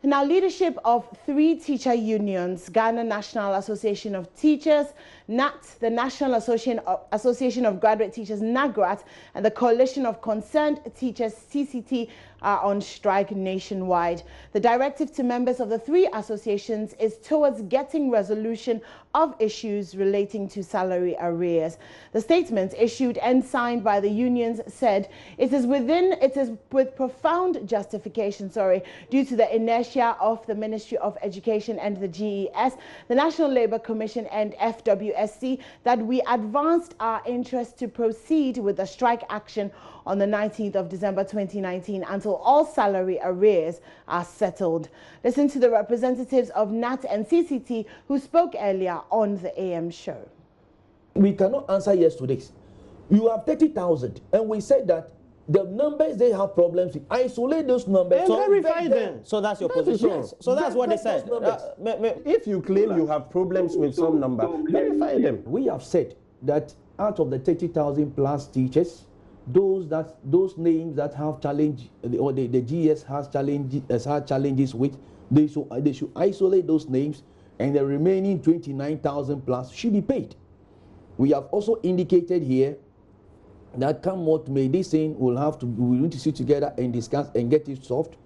Now, leadership of 3 teacher unions, Ghana National Association of Teachers, NAT, the National Association of Graduate Teachers, NAGRAT, and the Coalition of Concerned Teachers, CCT, are on strike nationwide. The directive to members of the 3 associations is towards getting resolution of issues relating to salary arrears. The statement issued and signed by the unions said it is with profound justification, due to the inertia of the Ministry of Education and the GES, the National Labour Commission and FWSC, that we advanced our interest to proceed with the strike action on the 19th of December 2019 until all salary arrears are settled. Listen to the representatives of NAT and CCT who spoke earlier on the AM show. We cannot answer yes to this. You have 30,000, and we said that the numbers they have problems with, isolate those numbers and verify them. So that's your position. So that's what they said. If you claim you have problems with some number, verify them. We have said that out of the 30,000 plus teachers, those names that have challenge, or the GS has challenges with, they should isolate those names, and the remaining 29,000 plus should be paid. We have also indicated here that come what may, this thing we need to sit together and discuss and get it solved.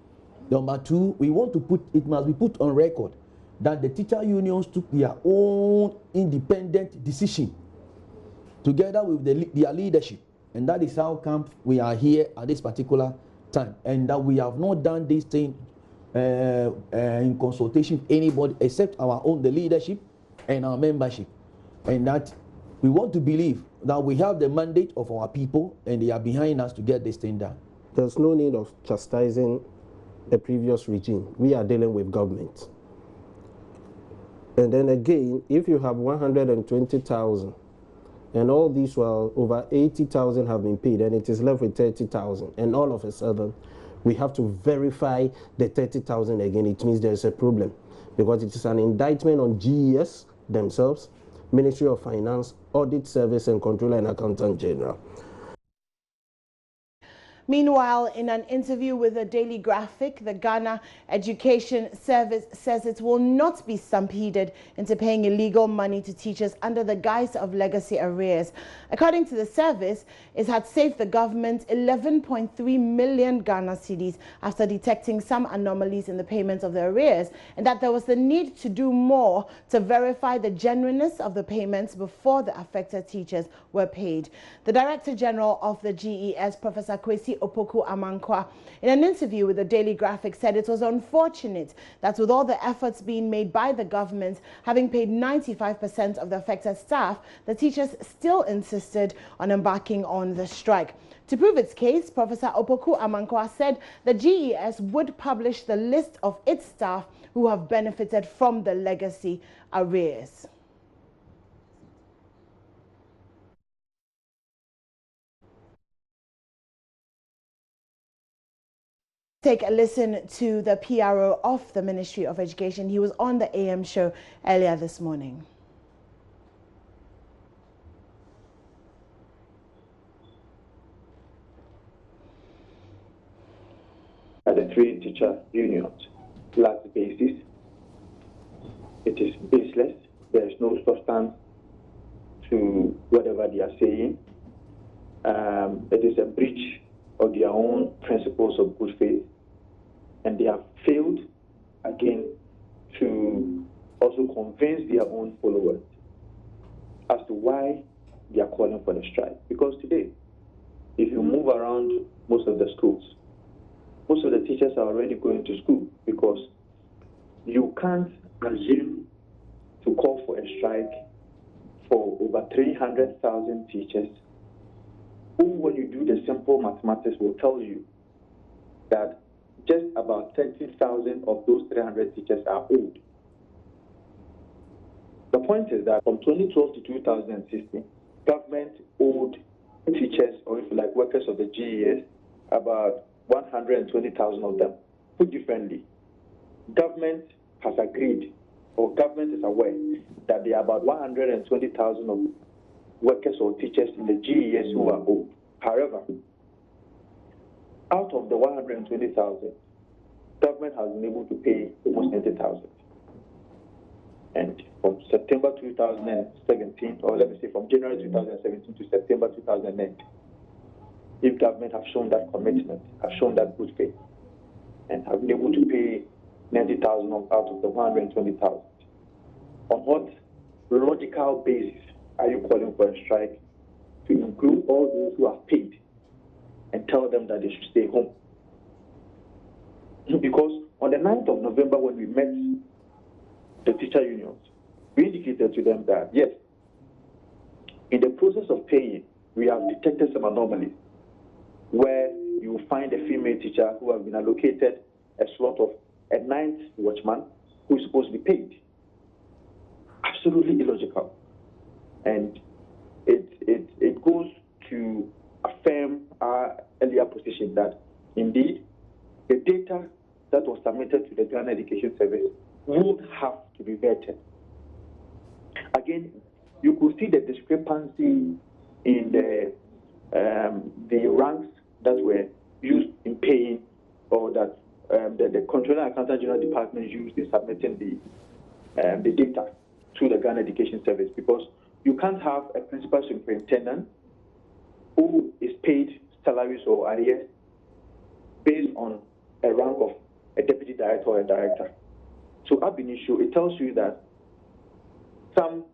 Number 2, we want to it must be put on record that the teacher unions took their own independent decision together with their leadership, and that is how come we are here at this particular time, and that we have not done this thing in consultation with anybody except the leadership and our membership, and that we want to believe that we have the mandate of our people and they are behind us to get this thing done. There's no need of chastising the previous regime. We are dealing with government. And then again, if you have 120,000 and all these, well, over 80,000 have been paid and it is left with 30,000, and all of a sudden we have to verify the 30,000 again, it means there is a problem, because it is an indictment on GES themselves, Ministry of Finance, Audit Service, and Controller and Accountant General. Meanwhile, in an interview with the Daily Graphic, the Ghana Education Service says it will not be stampeded into paying illegal money to teachers under the guise of legacy arrears. According to the service, it had saved the government 11.3 million Ghana cedis after detecting some anomalies in the payment of the arrears, and that there was the need to do more to verify the genuineness of the payments before the affected teachers were paid. The Director General of the GES, Professor Kwesi Opoku Amankwa, in an interview with the Daily Graphic, said it was unfortunate that with all the efforts being made by the government, having paid 95% of the affected staff, the teachers still insisted on embarking on the strike. To prove its case, Professor Opoku Amankwa said the GES would publish the list of its staff who have benefited from the legacy arrears. Take a listen to the PRO of the Ministry of Education. He was on the AM show earlier this morning. At the 3 teacher unions, last basis, it is baseless. There is no substance to whatever they are saying. It is a breach of their own principles of good faith, and they have failed again to also convince their own followers as to why they are calling for the strike. Because today, if you move around most of the schools, most of the teachers are already going to school, because you can't assume to call for a strike for over 300,000 teachers who, when you do the simple mathematics, will tell you that just about 30,000 of those 300 teachers are old. The point is that from 2012 to 2016, government owed teachers, or if you like, workers of the GES, about 120,000 of them. Put differently, government has agreed, or government is aware, that there are about 120,000 of workers or teachers in the GES who are old. However, out of the 120,000, government has been able to pay almost 90,000. And from September 2017, or let me say from January 2017 to September 2019, if government have shown that commitment, have shown that good faith, and have been able to pay 90,000 out of the 120,000, on what logical basis are you calling for a strike to include all those who have paid and tell them that they should stay home? Because on the 9th of November, when we met the teacher unions, we indicated to them that, yes, in the process of paying, we have detected some anomalies where you will find a female teacher who has been allocated a slot of a ninth watchman who is supposed to be paid. Absolutely illogical. And it goes to affirm our earlier position that, indeed, the data that was submitted to the Ghana Education Service would have to be vetted. Again, you could see the discrepancy in the ranks that were used in paying, or that the Controller and Accountant General Department used in submitting the data to the Ghana Education Service, because you can't have a principal superintendent who is paid salaries or arrears based on a rank of a deputy director or a director. So ab initio, it tells you that some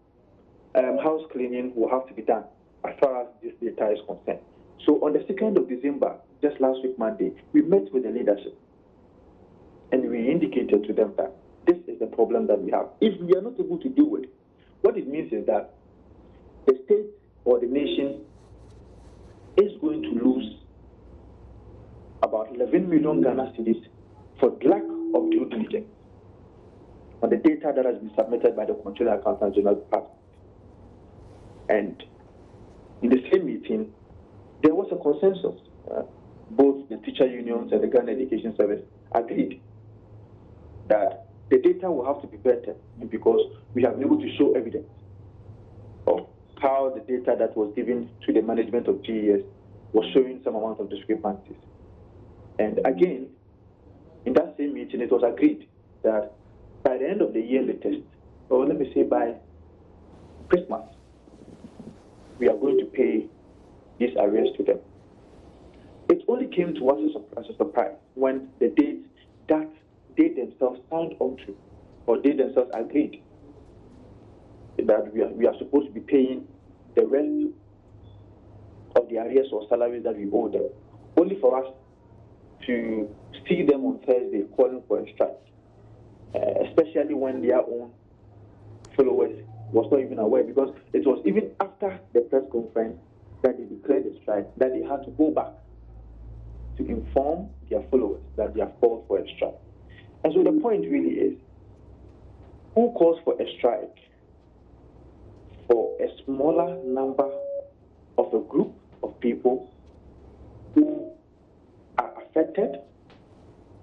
house cleaning will have to be done as far as this data is concerned. So on the 2nd of December, just last week Monday, we met with the leadership and we indicated to them that this is the problem that we have. If we are not able to deal with it, what it means is that the state or the nation is going to lose about 11 million Ghana cedis for lack of due diligence on the data that has been submitted by the Controller Accountant General Department. And in the same meeting, there was a consensus. Both the teacher unions and the Ghana Education Service agreed that the data will have to be vetted, because we have been able to show evidence of how the data that was given to the management of GES was showing some amount of discrepancies. And again, in that same meeting, it was agreed that by the end of the year latest, or let me say by Christmas, we are going to pay these arrears to them. It only came to us as a surprise when the dates that they themselves signed onto, or they themselves agreed that we are supposed to be paying the rest of the arrears or salaries that we owe them, only for us to see them on Thursday calling for a strike, especially when their own followers was not even aware, because it was even after the press conference that they declared the strike that they had to go back to inform their followers that they have called for a strike. And so the point really is, who calls for a strike for a smaller number of a group of people who are affected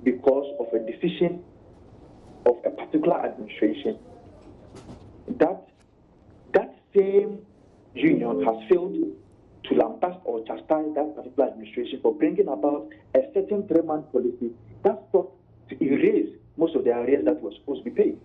because of a decision of a particular administration? That same union has failed to lambast or chastise that particular administration for bringing about a certain 3-month policy that sought to erase most of the arrears that were supposed to be paid.